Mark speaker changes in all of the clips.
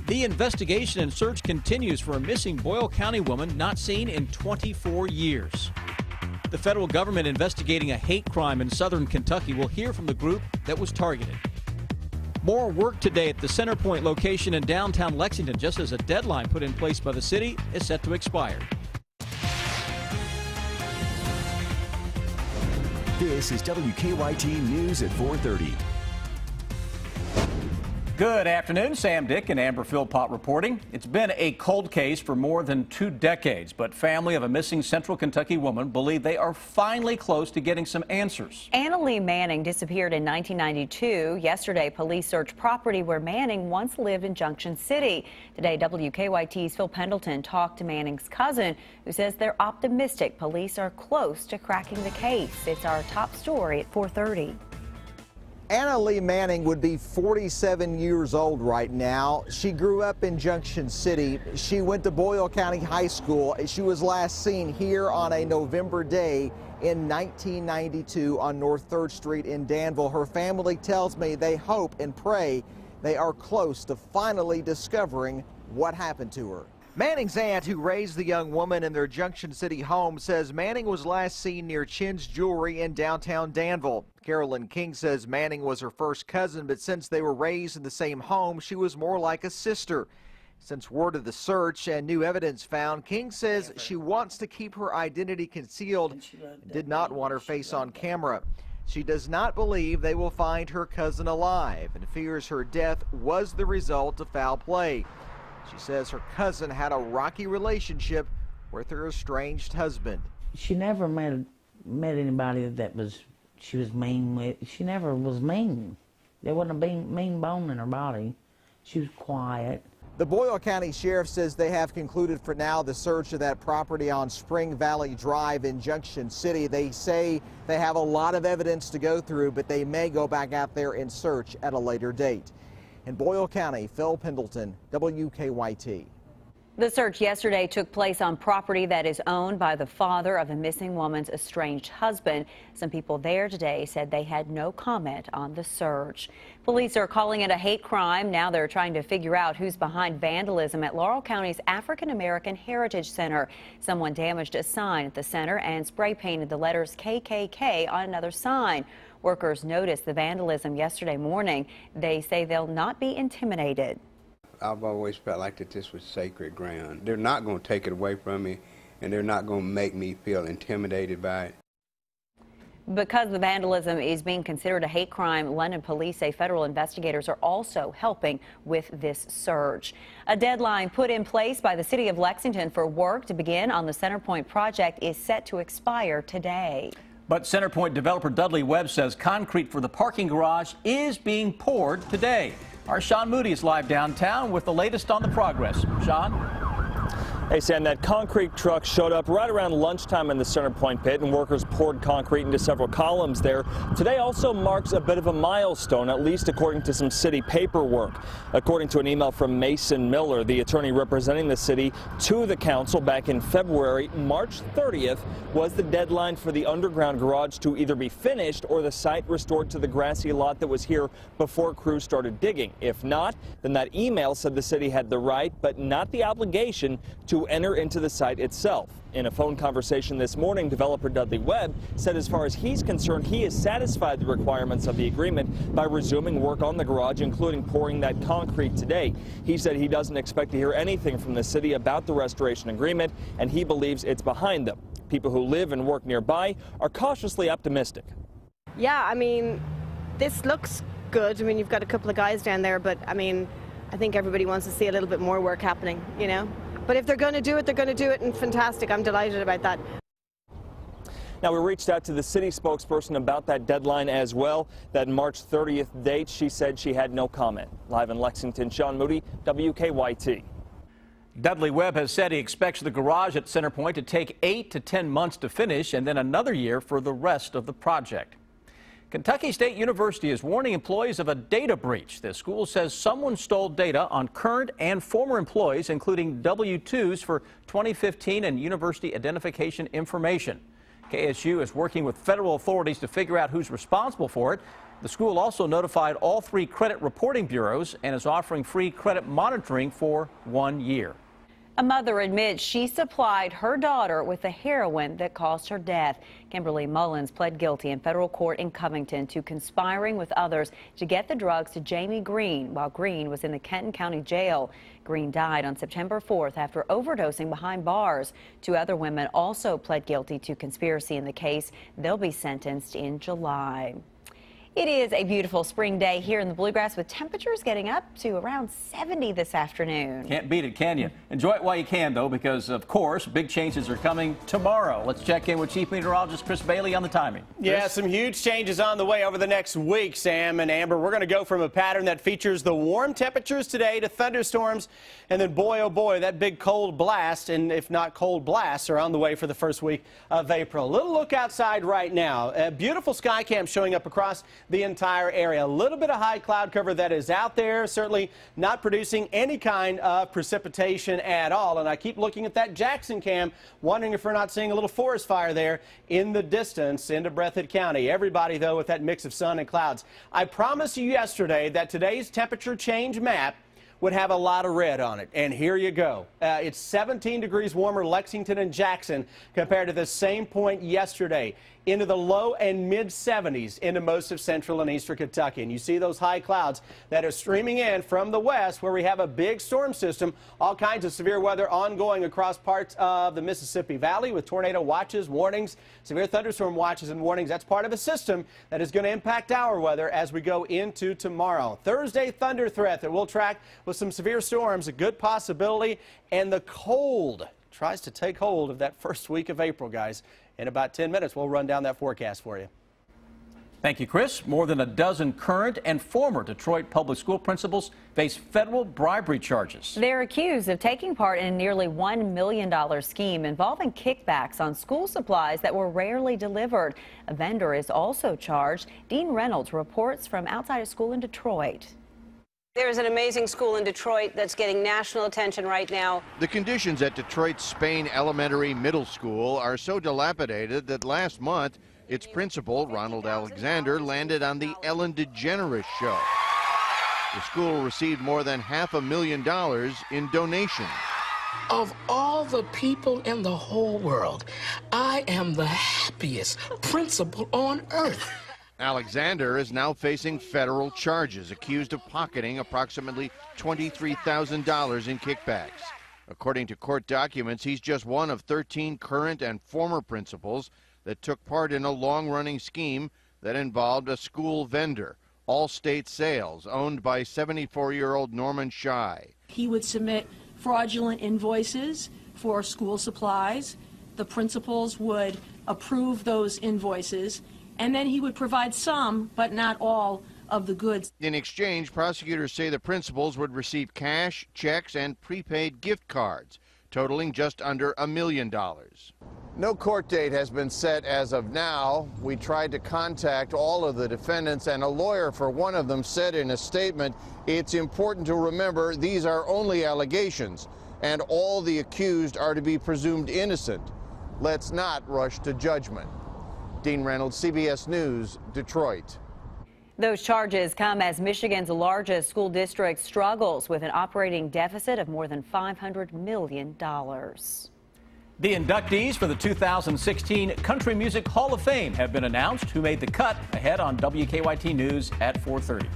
Speaker 1: The investigation and search continues for a missing Boyle County woman not seen in 24 years. The federal government investigating a hate crime in southern Kentucky will hear from the group that was targeted. More work today at the Centerpoint location in downtown Lexington, just as a deadline put in place by the city is set to expire.
Speaker 2: This is WKYT News at 4:30.
Speaker 1: Good afternoon. Sam Dick and Amber Philpott reporting. It's been a cold case for more than 2 decades, but family of a missing Central Kentucky woman believe they are finally close to getting some answers.
Speaker 3: Anna Lee Manning disappeared in 1992. Yesterday, police searched property where Manning once lived in Junction City. Today, WKYT's Phil Pendleton talked to Manning's cousin, who says they're optimistic police are close to cracking the case. It's our top story at 4:30.
Speaker 4: Anna Lee Manning would be 47 years old right now. She grew up in Junction City. She went to Boyle County High School. She was last seen here on a November day in 1992 on North 3rd Street in Danville. Her family tells me they hope and pray they are close to finally discovering what happened to her. Manning's aunt, who raised the young woman in their Junction City home, says Manning was last seen near Chin's Jewelry in downtown Danville. Carolyn King says Manning was her first cousin, but since they were raised in the same home, she was more like a sister. Since word of the search and new evidence found, King says she wants to keep her identity concealed and did not want her face on camera. She does not believe they will find her cousin alive and fears her death was the result of foul play. She says her cousin had a rocky relationship with her estranged husband.
Speaker 5: She never met anybody that she was mean with. She never was mean. There wasn't a mean bone in her body. She was quiet.
Speaker 4: The Boyle County Sheriff says they have concluded for now the search of that property on Spring Valley Drive in Junction City. They say they have a lot of evidence to go through, but they may go back out there and search at a later date. In Boyle County, Phil Pendleton, WKYT.
Speaker 3: The search yesterday took place on property that is owned by the father of a missing woman's estranged husband. Some people there today said they had no comment on the search. Police are calling it a hate crime. Now they're trying to figure out who's behind vandalism at Laurel County's African American Heritage Center. Someone damaged a sign at the center and spray painted the letters KKK on another sign. Workers noticed the vandalism yesterday morning. They say they'll not be intimidated.
Speaker 6: I've always felt like that this was sacred ground. They're not going to take it away from me, and they're not going to make me feel intimidated by it.
Speaker 3: Because the vandalism is being considered a hate crime, London police say federal investigators are also helping with this search. A deadline put in place by the city of Lexington for work to begin on the Centerpoint project is set to expire today.
Speaker 1: But Centerpoint developer Dudley Webb says concrete for the parking garage is being poured today. Our Sean Moody is live downtown with the latest on the progress. Sean?
Speaker 7: Hey, Sam, that concrete truck showed up right around lunchtime in the Centerpoint pit, and workers poured concrete into several columns there. Today also marks a bit of a milestone, at least according to some city paperwork. According to an email from Mason Miller, the attorney representing the city to the council back in February, March 30th was the deadline for the underground garage to either be finished or the site restored to the grassy lot that was here before crews started digging. If not, then that email said the city had the right but not the obligation to enter into the site itself. In a phone conversation this morning, developer Dudley Webb said as far as he's concerned, he has satisfied the requirements of the agreement by resuming work on the garage, including pouring that concrete today. He said he doesn't expect to hear anything from the city about the restoration agreement, and he believes it's behind them. People who live and work nearby are cautiously optimistic.
Speaker 8: Yeah, I mean, this looks good. I mean, you've got a couple of guys down there, but I mean, I think everybody wants to see a little bit more work happening, you know? But if they're going to do it, they're going to do it, and fantastic. I'm delighted about that.
Speaker 7: Now, we reached out to the city spokesperson about that deadline as well, that March 30th date. She said she had no comment. Live in Lexington, Sean Moody, WKYT.
Speaker 1: Dudley Webb has said he expects the garage at Centerpoint to take 8 to 10 months to finish and then another year for the rest of the project. Kentucky State University is warning employees of a data breach. The school says someone stole data on current and former employees, including W-2s for 2015 and university identification information. KSU is working with federal authorities to figure out who's responsible for it. The school also notified all 3 credit reporting bureaus and is offering free credit monitoring for 1 year.
Speaker 3: A mother admits she supplied her daughter with the heroin that caused her death. Kimberly Mullins pled guilty in federal court in Covington to conspiring with others to get the drugs to Jamie Green while Green was in the Kenton County Jail. Green died on September 4th after overdosing behind bars. 2 other women also pled guilty to conspiracy in the case. They'll be sentenced in July. It is a beautiful spring day here in the Bluegrass with temperatures getting up to around 70 this afternoon.
Speaker 1: Can't beat it, can you? Enjoy it while you can, though, because, of course, big changes are coming tomorrow. Let's check in with Chief Meteorologist Chris Bailey on the timing.
Speaker 9: Yeah, some huge changes on the way over the next week, Sam and Amber. We're going to go from a pattern that features the warm temperatures today to thunderstorms, and then, boy, oh boy, that big cold blast, and if not cold blasts, are on the way for the first week of April. A little look outside right now. A beautiful sky cam showing up across the entire area. A little bit of high cloud cover that is out there, certainly not producing any kind of precipitation at all. And I keep looking at that Jackson cam, wondering if we're not seeing a little forest fire there in the distance into Breathitt County. Everybody, though, with that mix of sun and clouds. I promised you yesterday that today's temperature change map would have a lot of red on it, and here you go. It's 17 degrees warmer Lexington and Jackson compared to the same point yesterday. Into the low and mid 70s into most of central and eastern Kentucky. And you see those high clouds that are streaming in from the west where we have a big storm system, all kinds of severe weather ongoing across parts of the Mississippi Valley with tornado watches, warnings, severe thunderstorm watches and warnings. That's part of a system that is going to impact our weather as we go into tomorrow. Thursday thunder threat that we'll track with some severe storms, a good possibility, and the cold tries to take hold of that first week of April, guys. In about 10 minutes, we'll run down that forecast for you.
Speaker 1: Thank you, Chris. More than a dozen current and former Detroit public school principals face federal bribery charges.
Speaker 3: They're accused of taking part in a nearly $1 million scheme involving kickbacks on school supplies that were rarely delivered. A vendor is also charged. Dean Reynolds reports from outside a school in Detroit.
Speaker 10: There's an amazing school in Detroit that's getting national attention right now.
Speaker 11: The conditions at Detroit's Spain Elementary Middle School are so dilapidated that last month, its principal, Ronald Alexander, landed on the Ellen DeGeneres show. The school received more than $500,000 in donations.
Speaker 12: Of all the people in the whole world, I am the happiest principal on earth.
Speaker 11: Alexander is now facing federal charges, accused of pocketing approximately $23,000 in kickbacks. According to court documents, he's just one of 13 current and former principals that took part in a long-running scheme that involved a school vendor, All-State Sales, owned by 74-year-old Norman Shy.
Speaker 13: He would submit fraudulent invoices for school supplies. The principals would approve those invoices, and then he would provide some, but not all, of the goods.
Speaker 11: In exchange, prosecutors say the principals would receive cash, checks, and prepaid gift cards, totaling just under $1 million. No court date has been set as of now. We tried to contact all of the defendants, and a lawyer for one of them said in a statement, "It's important to remember these are only allegations, and all the accused are to be presumed innocent. Let's not rush to judgment." Dean Reynolds, CBS News, Detroit.
Speaker 3: Those charges come as Michigan's largest school district struggles with an operating deficit of more than $500 million.
Speaker 1: The inductees for the 2016 Country Music Hall of Fame have been announced, who made the cut, ahead on WKYT News at 4:30.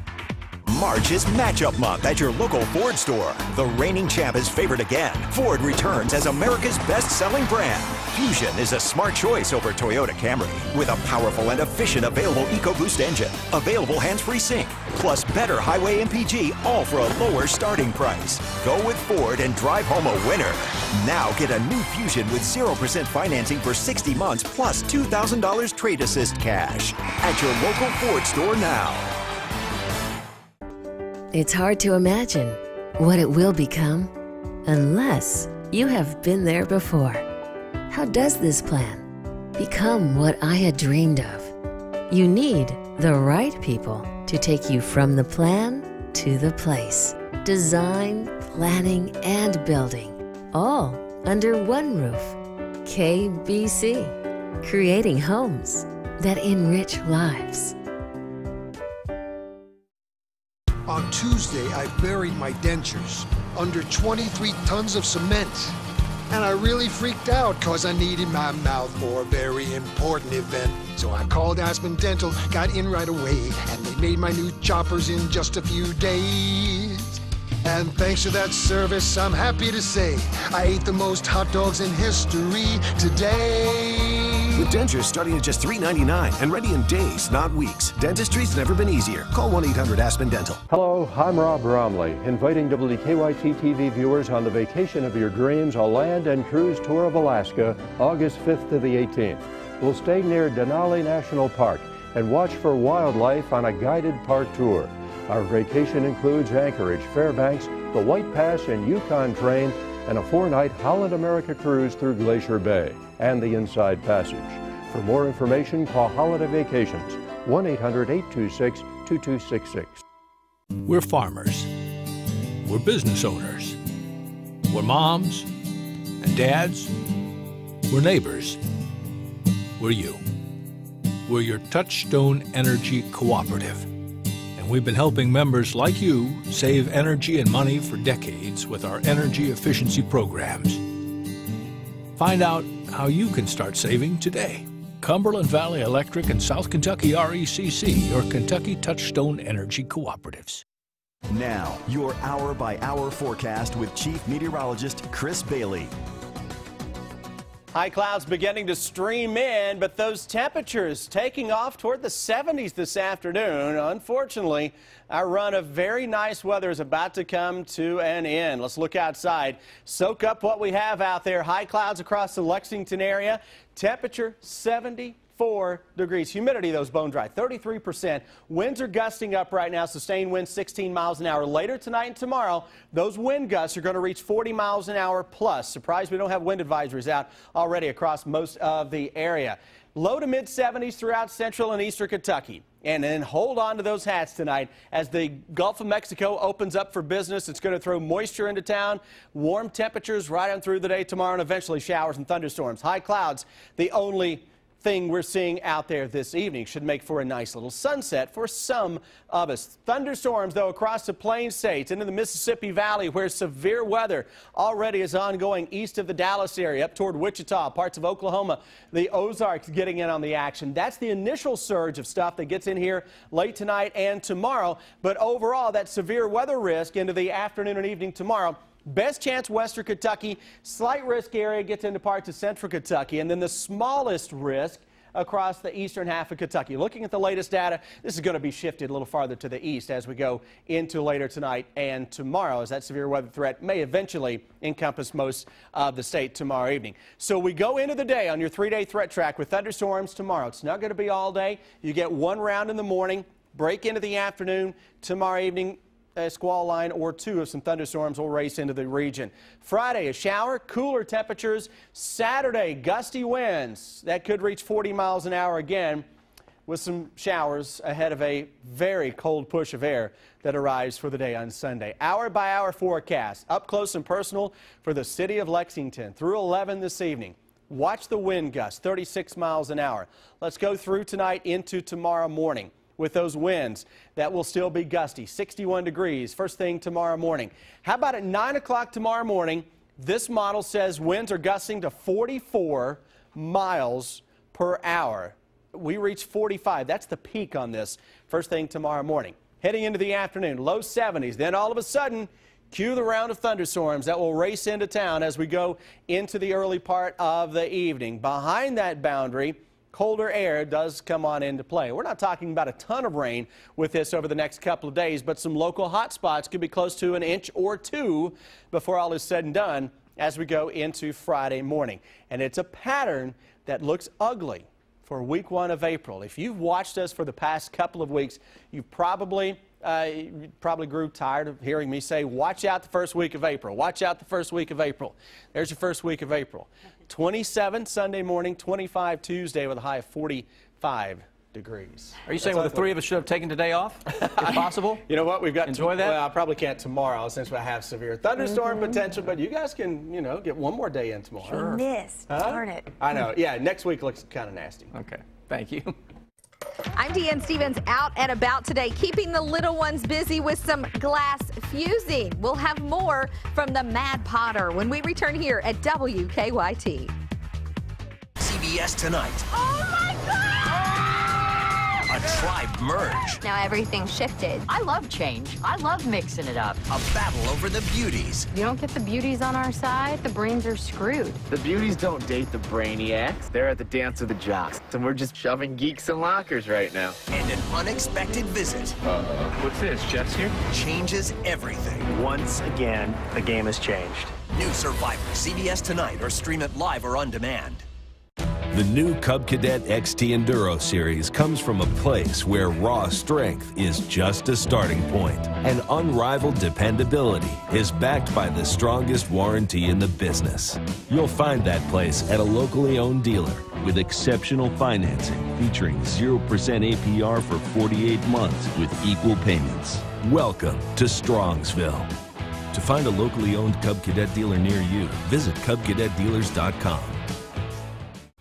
Speaker 2: March is matchup month at your local Ford store. The reigning champ is favored again. Ford returns as America's best-selling brand. Fusion is a smart choice over Toyota Camry with a powerful and efficient available EcoBoost engine, available hands-free sync, plus better highway MPG, all for a lower starting price. Go with Ford and drive home a winner. Now get a new Fusion with 0% financing for 60 months plus $2,000 trade assist cash at your local Ford store now.
Speaker 14: It's hard to imagine what it will become unless you have been there before. How does this plan become what I had dreamed of? You need the right people to take you from the plan to the place. Design, planning, and building, all under one roof. KBC, creating homes that enrich lives.
Speaker 15: buried my dentures under 23 tons of cement. And I really freaked out because I needed my mouth for a very important event. So I called Aspen Dental, got in right away, and they made my new choppers in just a few days. And thanks to that service, I'm happy to say I ate the most hot dogs in history today.
Speaker 16: With dentures starting at just $3.99 and ready in days, not weeks. Dentistry's never been easier. Call 1-800-ASPEN-DENTAL.
Speaker 17: Hello, I'm Rob Bromley, inviting WKYT TV viewers on the vacation of your dreams, a land and cruise tour of Alaska, August 5th to the 18th. We'll stay near Denali National Park and watch for wildlife on a guided park tour. Our vacation includes Anchorage, Fairbanks, the White Pass and Yukon Train, and a 4-night Holland America cruise through Glacier Bay and the Inside Passage. For more information, call Holiday Vacations, 1-800-826-2266.
Speaker 18: We're farmers. We're business owners. We're moms and dads. We're neighbors. We're you. We're your Touchstone Energy Cooperative. And we've been helping members like you save energy and money for decades with our energy efficiency programs. Find out how you can start saving today. Cumberland Valley Electric and South Kentucky RECC, or Kentucky Touchstone Energy Cooperatives.
Speaker 2: Now, your hour-by-hour forecast with Chief Meteorologist Chris Bailey.
Speaker 9: High clouds beginning to stream in, but those temperatures taking off toward the 70s this afternoon. Unfortunately, our run of very nice weather is about to come to an end. Let's look outside, soak up what we have out there. High clouds across the Lexington area. Temperature 74 degrees. Humidity, those bone dry, 33%. Winds are gusting up right now. Sustained winds 16 miles an hour. Later tonight and tomorrow, those wind gusts are going to reach 40 miles an hour plus. Surprised we don't have wind advisories out already across most of the area. Low to mid 70s throughout central and eastern Kentucky. And then hold on to those hats tonight as the Gulf of Mexico opens up for business. It's going to throw moisture into town, warm temperatures right on through the day tomorrow, and eventually showers and thunderstorms. High clouds, the only thing we're seeing out there this evening. Should make for a nice little sunset for some of us. Thunderstorms, though, across the Plain States into the Mississippi Valley, where severe weather already is ongoing east of the Dallas area, up toward Wichita, parts of Oklahoma, the Ozarks getting in on the action. That's the initial surge of stuff that gets in here late tonight and tomorrow. But overall, that severe weather risk into the afternoon and evening tomorrow. Best chance western Kentucky, slight risk area gets into parts of central Kentucky, and then the smallest risk across the eastern half of Kentucky. Looking at the latest data, this is going to be shifted a little farther to the east as we go into later tonight and tomorrow, as that severe weather threat may eventually encompass most of the state tomorrow evening. So we go into the day on your 3-day threat track with thunderstorms tomorrow. It's not going to be all day. You get one round in the morning, break into the afternoon, tomorrow evening. A squall line or two of some thunderstorms will race into the region. Friday, a shower, cooler temperatures. Saturday, gusty winds that could reach 40 miles an hour again, with some showers ahead of a very cold push of air that arrives for the day on Sunday. Hour-by-hour forecast, up close and personal for the city of Lexington through 11 this evening. Watch the wind gust, 36 miles an hour. Let's go through tonight into tomorrow morning with those winds that will still be gusty, 61 degrees first thing tomorrow morning. How about at 9 o'clock tomorrow morning? This model says winds are gusting to 44 miles per hour. We reach 45. That's the peak on this first thing tomorrow morning. Heading into the afternoon, low 70s. Then all of a sudden, cue the round of thunderstorms that will race into town as we go into the early part of the evening. Behind that boundary, colder air does come on into play. We're not talking about a ton of rain with this over the next couple of days, but some local hot spots could be close to an inch or two before all is said and done as we go into Friday morning. And it's a pattern that looks ugly for week 1 of April. If you've watched us for the past couple of weeks, you probably grew tired of hearing me say, watch out the first week of April. Watch out the first week of April. There's your first week of April. 27 Sunday morning, 25 Tuesday with a high of 45 degrees.
Speaker 1: Are you saying the three of us should have taken today off, if possible?
Speaker 9: You know what? We've got
Speaker 1: enjoy that.
Speaker 9: Well, I probably can't tomorrow since we have severe thunderstorm potential, but you guys can, you know, get one more day in tomorrow.
Speaker 1: Sure.
Speaker 3: Darn it.
Speaker 9: I know. Yeah, next week looks kind of nasty.
Speaker 1: Okay. Thank you.
Speaker 19: I'm Deanne Stevens, out and about today, keeping the little ones busy with some glass fusing. We'll have more from the Mad Potter when we return here at WKYT.
Speaker 20: CBS Tonight.
Speaker 19: Oh my God!
Speaker 20: A tribe merge.
Speaker 21: Now everything's shifted. I love change. I love mixing it up.
Speaker 20: A battle over the beauties.
Speaker 21: You don't get the beauties on our side, the brains are screwed.
Speaker 22: The beauties don't date the brainiacs. They're at the dance of the jocks. And we're just shoving geeks in lockers right now.
Speaker 20: And an unexpected visit.
Speaker 22: What's this, Jeff's here?
Speaker 20: Changes everything.
Speaker 23: Once again, the game has changed.
Speaker 20: New Survivor, CBS Tonight, or stream it live or on demand.
Speaker 24: The new Cub Cadet XT Enduro series comes from a place where raw strength is just a starting point, and unrivaled dependability is backed by the strongest warranty in the business. You'll find that place at a locally owned dealer with exceptional financing featuring 0% APR for 48 months with equal payments. Welcome to Strongsville. To find a locally owned Cub Cadet dealer near you, visit CubCadetDealers.com.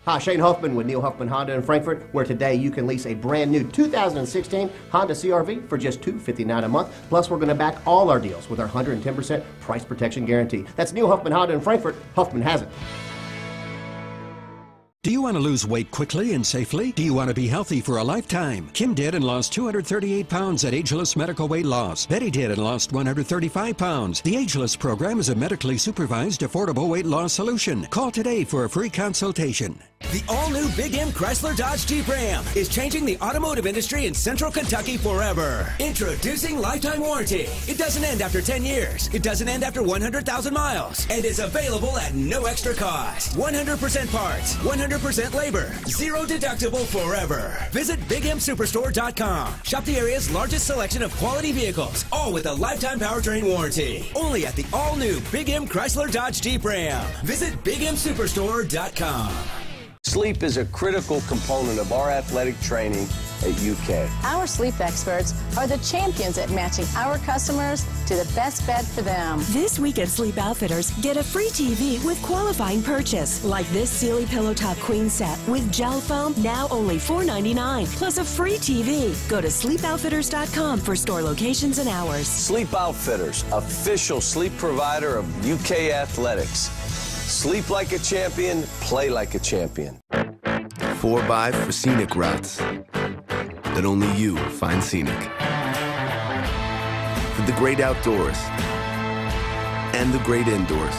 Speaker 25: Hi, Shane Huffman with Neil Huffman Honda in Frankfort, where today you can lease a brand new 2016 Honda CR-V for just $259 a month. Plus, we're going to back all our deals with our 110% price protection guarantee. That's Neil Huffman Honda in Frankfort. Huffman has it.
Speaker 26: Do you want to lose weight quickly and safely? Do you want to be healthy for a lifetime? Kim did and lost 238 pounds at Ageless Medical Weight Loss. Betty did and lost 135 pounds. The Ageless program is a medically supervised, affordable weight loss solution. Call today for a free consultation.
Speaker 27: The all-new Big M Chrysler Dodge Jeep Ram is changing the automotive industry in Central Kentucky forever. Introducing lifetime warranty. It doesn't end after 10 years. It doesn't end after 100,000 miles. And is available at no extra cost. 100% parts, 100% labor, zero deductible forever. Visit BigMSuperstore.com. Shop the area's largest selection of quality vehicles, all with a lifetime powertrain warranty. Only at the all-new Big M Chrysler Dodge Jeep Ram. Visit BigMSuperstore.com.
Speaker 28: Sleep is a critical component of our athletic training at UK.
Speaker 29: Our sleep experts are the champions at matching our customers to the best bed for them.
Speaker 30: This week at Sleep Outfitters, get a free TV with qualifying purchase, like this Sealy Pillow Top Queen Set with gel foam, now only $4.99, plus a free TV. Go to sleepoutfitters.com for store locations and hours.
Speaker 28: Sleep Outfitters, official sleep provider of UK athletics. Sleep like a champion, play like a champion.
Speaker 31: 4x for scenic routes that only you find scenic. For the great outdoors and the great indoors.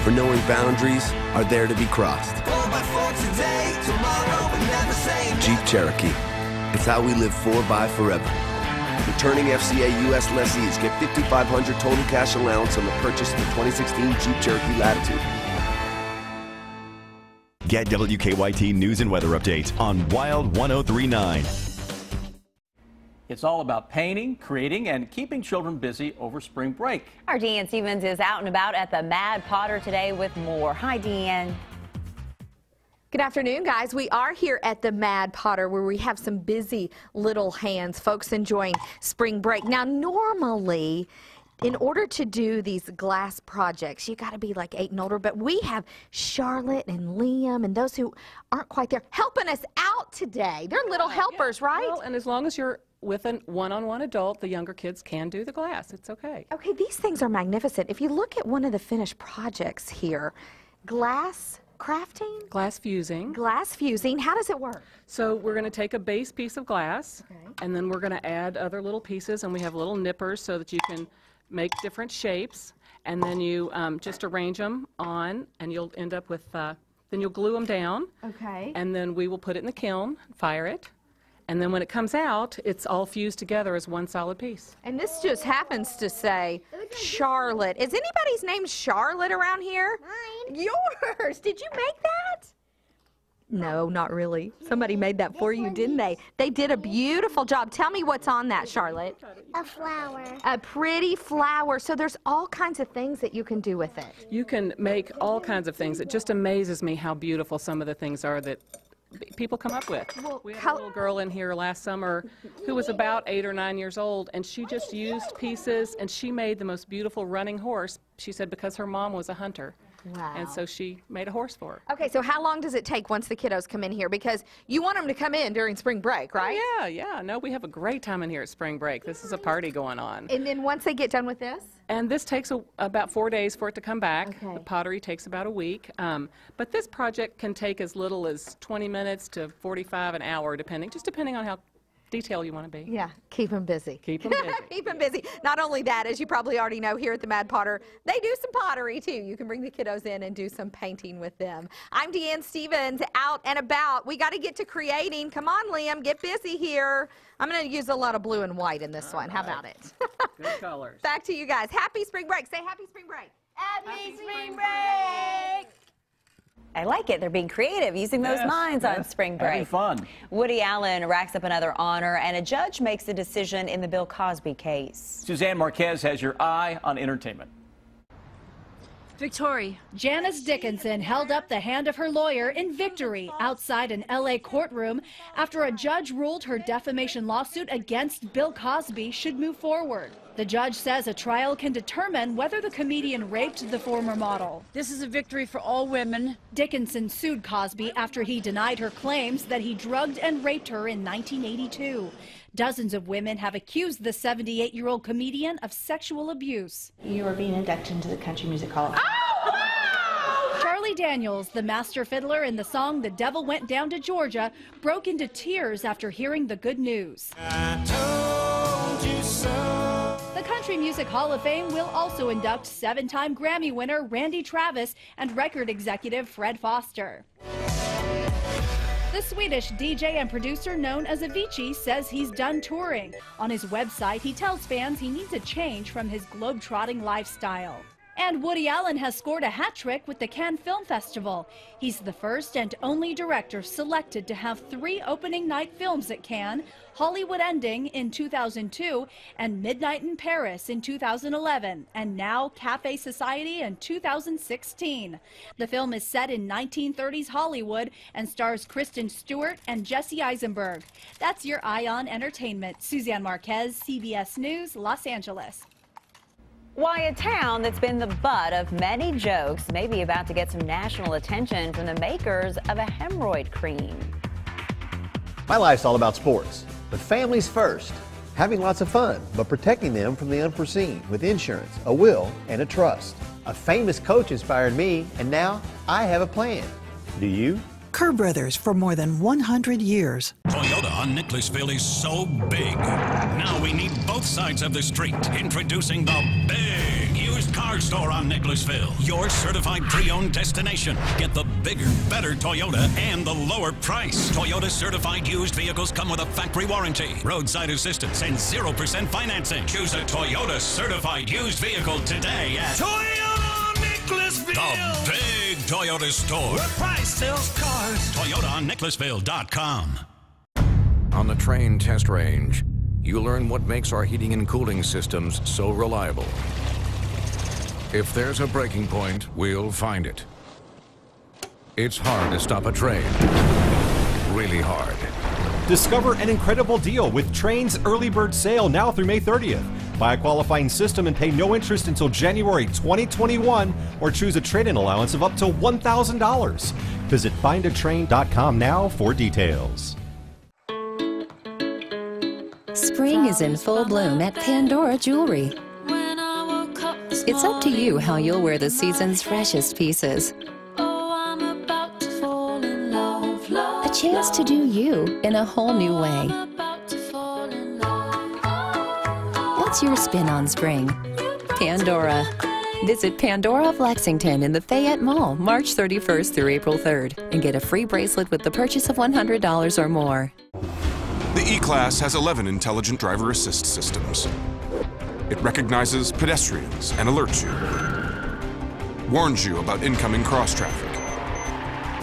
Speaker 31: For knowing boundaries are there to be crossed.
Speaker 27: 4x4 today, tomorrow, but never same.
Speaker 31: Jeep Cherokee. It's how we live 4x forever. Returning FCA U.S. lessees get $5,500 total cash allowance on the purchase of the 2016 Jeep Cherokee Latitude.
Speaker 2: Get WKYT news and weather updates on Wild 1039.
Speaker 1: It's all about painting, creating, and keeping children busy over spring break.
Speaker 3: Our Deanne Stevens is out and about at the Mad Potter today with more. Hi, Deanne.
Speaker 19: Good afternoon, guys. We are here at the Mad Potter where we have some busy little hands, folks enjoying spring break. Now, normally, in order to do these glass projects, you got to be like 8 and older, but we have Charlotte and Liam and those who aren't quite there helping us out today. They're little helpers, right?
Speaker 32: Well, and as long as you're with a one-on-one adult, the younger kids can do the glass. It's okay.
Speaker 19: Okay, these things are magnificent. If you look at one of the finished projects here, glass crafting?
Speaker 32: Glass fusing.
Speaker 19: Glass fusing. How does it work?
Speaker 32: So we're going to take a base piece of glass, and then we're going to add other little pieces, and we have little nippers so that you can make different shapes, and then you just arrange them on, and you'll end up with, then you'll glue them down.
Speaker 19: Okay.
Speaker 32: And then we will put it in the kiln, fire it, and then when it comes out, it's all fused together as one solid piece.
Speaker 19: And this just happens to say Charlotte. Is anybody's name Charlotte around here? Mine. Yours. Did you make that? No, not really. Somebody made that for you, didn't they? They did a beautiful job. Tell me what's on that, Charlotte.
Speaker 33: A flower.
Speaker 19: A pretty flower. So there's all kinds of things that you can do with it.
Speaker 32: You can make all kinds of things. It just amazes me how beautiful some of the things are that people come up with. We had a little girl in here last summer who was about 8 or 9 years old, and she just used pieces, and she made the most beautiful running horse, she said, because her mom was a hunter.
Speaker 19: Wow.
Speaker 32: And so she made a horse for her.
Speaker 19: Okay, so how long does it take once the kiddos come in here? Because you want them to come in during spring break, right?
Speaker 32: Oh, yeah. No, we have a great time in here at spring break. This is a party going on.
Speaker 19: And then once they get done with this?
Speaker 32: And this takes about 4 days for it to come back.
Speaker 19: Okay.
Speaker 32: The pottery takes about a week. But this project can take as little as 20 minutes to 45 an hour, depending on how detailed you want to be.
Speaker 19: Yeah, keep them busy.
Speaker 32: Keep them busy.
Speaker 19: Keep them busy. Not only that, as you probably already know, here at the Mad Potter, they do some pottery too. You can bring the kiddos in and do some painting with them. I'm Deanne Stevens, out and about. We got to get to creating. Come on, Liam, get busy here. I'm going to use a lot of blue and white in this one. How about it?
Speaker 32: Good colors.
Speaker 19: Back to you guys. Happy spring break. Say happy spring break.
Speaker 3: Happy spring break! I like it. They're being creative, using those minds on spring break.
Speaker 1: Having fun.
Speaker 3: Woody Allen racks up another honor, and a judge makes a decision in the Bill Cosby case.
Speaker 1: Suzanne Marquez has your eye on entertainment.
Speaker 4: Victoria, Janice Dickinson held up the hand of her lawyer in victory outside an L.A. courtroom after a judge ruled her defamation lawsuit against Bill Cosby should move forward. The judge says a trial can determine whether the comedian raped the former model. This is a victory for all women. Dickinson sued Cosby after he denied her claims that he drugged and raped her in 1982. Dozens of women have accused the 78-year-old comedian of sexual abuse.
Speaker 5: You are being inducted into the Country Music Hall of Fame.
Speaker 4: Charlie Daniels, the master fiddler in the song The Devil Went Down to Georgia, broke into tears after hearing the good news.
Speaker 6: I told you so.
Speaker 4: The Country Music Hall of Fame will also induct 7-time Grammy winner Randy Travis and record executive Fred Foster. The Swedish DJ and producer known as Avicii says he's done touring. On his website, he tells fans he needs a change from his globe-trotting lifestyle. And Woody Allen has scored a hat trick with the Cannes Film Festival. He's the first and only director selected to have 3 opening night films at Cannes: Hollywood Ending in 2002 and Midnight in Paris in 2011, and now Cafe Society in 2016. The film is set in 1930s Hollywood and stars Kristen Stewart and Jesse Eisenberg. That's your Eye on Entertainment. Suzanne Marquez, CBS News, Los Angeles.
Speaker 3: Why a town that's been the butt of many jokes may be about to get some national attention from the makers of a hemorrhoid cream.
Speaker 7: My life's all about sports, but families first. Having lots of fun, but protecting them from the unforeseen with insurance, a will, and a trust. A famous coach inspired me, and now I have a plan. Do you?
Speaker 8: Kerr Brothers for more than 100 years.
Speaker 10: Toyota on Nicholasville is so big. Now we need both sides of the street. Introducing the big used car store on Nicholasville. Your certified pre-owned destination. Get the bigger, better Toyota and the lower price. Toyota certified used vehicles come with a factory warranty, roadside assistance, and 0% financing. Choose a Toyota certified used vehicle today at
Speaker 6: Toyota Nicholasville.
Speaker 10: The big Toyota store.
Speaker 6: Where price sells cars.
Speaker 10: ToyotaOnNicholasville.com.
Speaker 11: On the train test range, you learn what makes our heating and cooling systems so reliable. If there's a breaking point, we'll find it. It's hard to stop a train. Really hard.
Speaker 12: Discover an incredible deal with Train's early bird sale now through May 30th. Buy a qualifying system and pay no interest until January 2021, or choose a trade-in allowance of up to $1,000. Visit findatrain.com now for details.
Speaker 13: Spring is in full bloom at Pandora Jewelry. It's up to you how you'll wear the season's freshest pieces. A chance to do you in a whole new way. What's your spin on spring? Pandora. Visit Pandora of Lexington in the Fayette Mall March 31st through April 3rd and get a free bracelet with the purchase of $100 or more.
Speaker 14: The E-Class has 11 intelligent driver assist systems. It recognizes pedestrians and alerts you. Warns you about incoming cross-traffic.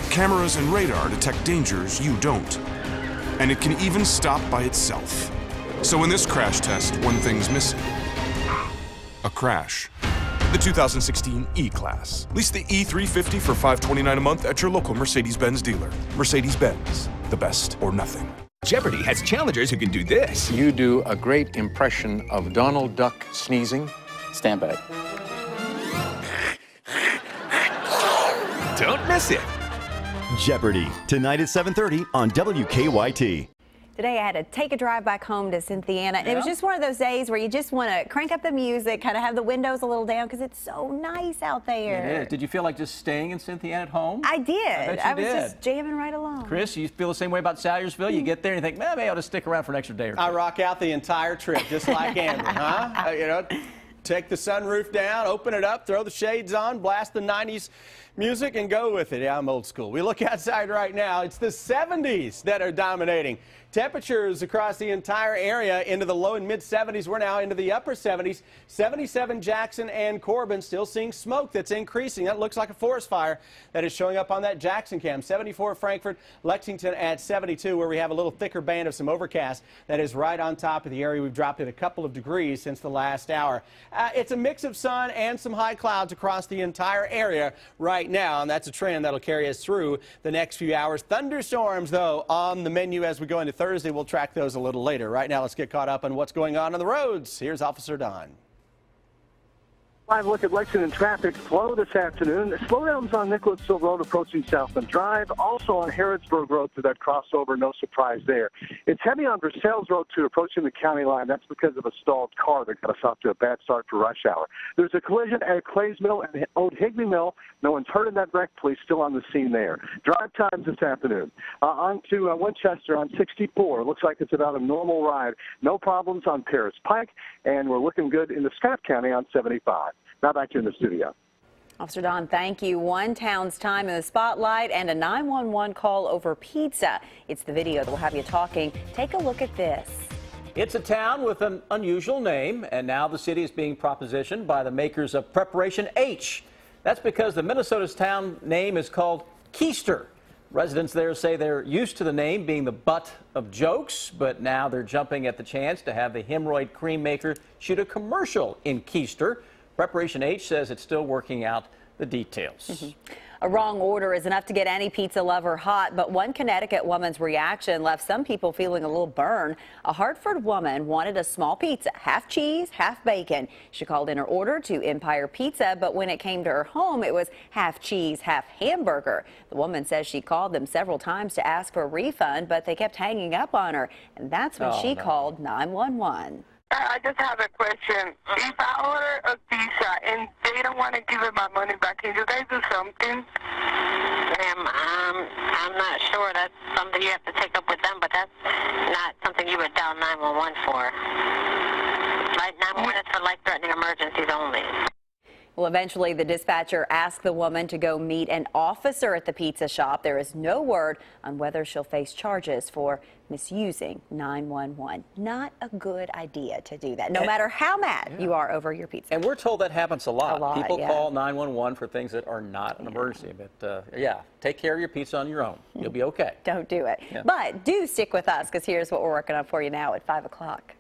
Speaker 14: Cameras and radar detect dangers you don't. And it can even stop by itself. So in this crash test, one thing's missing. A crash. The 2016 E-Class. Lease the E350 for $529 a month at your local Mercedes-Benz dealer. Mercedes-Benz, the best or nothing.
Speaker 15: Jeopardy has challengers who can do this.
Speaker 16: You do a great impression of Donald Duck sneezing.
Speaker 15: Stand by. Don't miss it.
Speaker 9: Jeopardy! Tonight at 7:30 on WKYT.
Speaker 3: Today I had to take a drive back home to Cynthiana. And it was just one of those days where you just want to crank up the music, kind of have the windows a little down because it's so nice out there.
Speaker 1: It is. Did you feel like just staying in Cynthiana at home?
Speaker 3: I did.
Speaker 1: I
Speaker 3: was just jamming right along.
Speaker 1: Chris, you feel the same way about Salyersville? You get there and you think, man, maybe I'll just stick around for an extra day or two.
Speaker 17: I rock out the entire trip, just like Amber, huh? You know, take the sunroof down, open it up, throw the shades on, blast the 90s music, and go with it. Yeah, I'm old school. We look outside right now. It's the 70s that are dominating. Temperatures across the entire area into the low and mid 70s. We're now into the upper 70s. 77 Jackson and Corbin, still seeing smoke that's increasing. That looks like a forest fire that is showing up on that Jackson cam. 74 Frankfort, Lexington at 72, where we have a little thicker band of some overcast that is right on top of the area. We've dropped it a couple of degrees since the last hour. It's a mix of sun and some high clouds across the entire area right now, and that's a trend that'll carry us through the next few hours. Thunderstorms, though, on the menu as we go into Thursday. We'll track those a little later. Right now, let's get caught up on what's going on the roads. Here's Officer Don.
Speaker 18: Live look at Lexington traffic. Slow this afternoon. Slowdowns on Nicholasville Road approaching Southland Drive. Also on Harrodsburg Road to that crossover. No surprise there. It's heavy on Versailles Road too, approaching the county line. That's because of a stalled car that got us off to a bad start for rush hour. There's a collision at Clays Mill and Old Higbee Mill. No one's hurt in that wreck. Police still on the scene there. Drive times this afternoon. On to Winchester on 64. Looks like it's about a normal ride. No problems on Paris Pike, and we're looking good in the Scott County on 75. Now back to you in the studio.
Speaker 3: Officer Don, thank you. One town's time in the spotlight and a 911 call over pizza. It's the video that will have you talking. Take a look at this.
Speaker 1: It's a town with an unusual name, and now the city is being propositioned by the makers of Preparation H. That's because the Minnesota's town name is called Keister. Residents there say they're used to the name being the butt of jokes, but now they're jumping at the chance to have the hemorrhoid cream maker shoot a commercial in Keister. Preparation H says it's still working out the details.
Speaker 3: A wrong order is enough to get any pizza lover hot, but one Connecticut woman's reaction left some people feeling a little burned. A Hartford woman wanted a small pizza, half cheese, half bacon. She called in her order to Empire Pizza, but when it came to her home, it was half cheese, half hamburger. The woman says she called them several times to ask for a refund, but they kept hanging up on her, and that's when she called 911.
Speaker 20: I just have a question. If I order a pizza and they don't want to give me my money back, can you guys do something?
Speaker 21: I'm not sure. That's something you have to take up with them, but that's not something you would dial 911 for. Like 911 is for life-threatening emergencies only.
Speaker 3: Well, eventually the dispatcher asked the woman to go meet an officer at the pizza shop. There is no word on whether she'll face charges for misusing 911. Not a good idea to do that, no matter how mad you are over your pizza.
Speaker 1: And we're told that happens a lot. People
Speaker 3: yeah.
Speaker 1: call 911 for things that are not an emergency. But yeah, take care of your pizza on your own. You'll be okay.
Speaker 3: Don't do it.
Speaker 1: Yeah.
Speaker 3: But do stick with us, because here's what we're working on for you now at 5 o'clock.